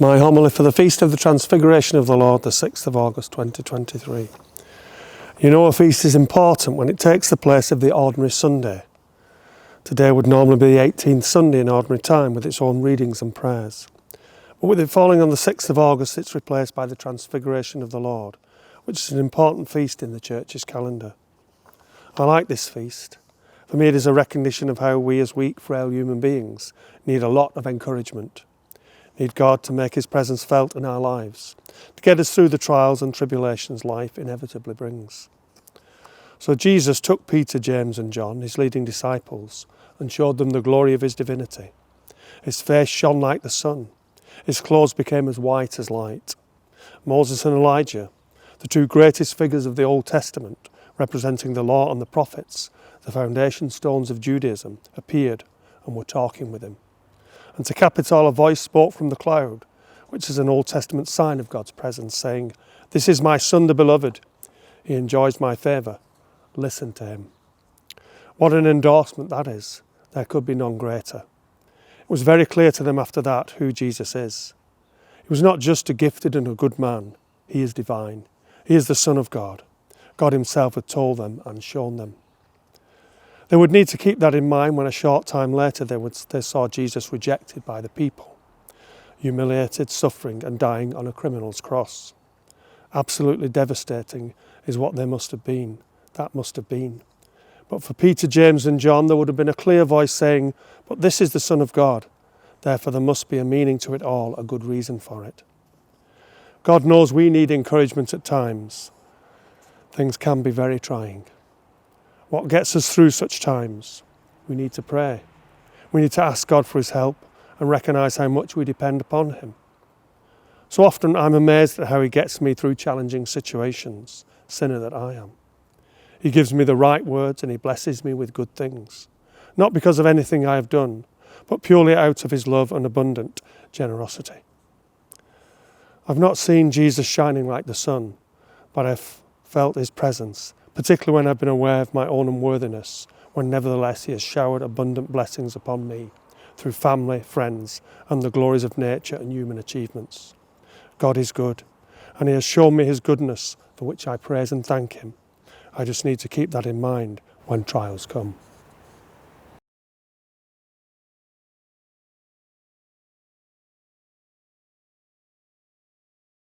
My homily for the Feast of the Transfiguration of the Lord, the 6th of August 2023. You know, a feast is important when it takes the place of the ordinary Sunday. Today would normally be the 18th Sunday in ordinary time with its own readings and prayers. But with it falling on the 6th of August, it's replaced by the Transfiguration of the Lord, which is an important feast in the Church's calendar. I like this feast. For me, it is a recognition of how we as weak, frail human beings need a lot of encouragement. Need God to make his presence felt in our lives, to get us through the trials and tribulations life inevitably brings. So Jesus took Peter, James and John, his leading disciples, and showed them the glory of his divinity. His face shone like the sun. His clothes became as white as light. Moses and Elijah, the two greatest figures of the Old Testament, representing the law and the prophets, the foundation stones of Judaism, appeared and were talking with him. And to cap it all, a voice spoke from the cloud, which is an Old Testament sign of God's presence, saying, "This is my Son, the beloved. He enjoys my favour. Listen to him." What an endorsement that is. There could be none greater. It was very clear to them after that who Jesus is. He was not just a gifted and a good man. He is divine. He is the Son of God. God himself had told them and shown them. They would need to keep that in mind when a short time later they saw Jesus rejected by the people, humiliated, suffering and dying on a criminal's cross. Absolutely devastating is what they must have been. That must have been. But for Peter, James and John, there would have been a clear voice saying, "But this is the Son of God. Therefore there must be a meaning to it all, a good reason for it." God knows we need encouragement at times. Things can be very trying. What gets us through such times? We need to pray. We need to ask God for his help and recognise how much we depend upon him. So often I'm amazed at how he gets me through challenging situations, sinner that I am. He gives me the right words and he blesses me with good things, not because of anything I have done, but purely out of his love and abundant generosity. I've not seen Jesus shining like the sun, but I've felt his presence, particularly when I've been aware of my own unworthiness, when nevertheless he has showered abundant blessings upon me through family, friends, and the glories of nature and human achievements. God is good, and he has shown me his goodness, for which I praise and thank him. I just need to keep that in mind when trials come.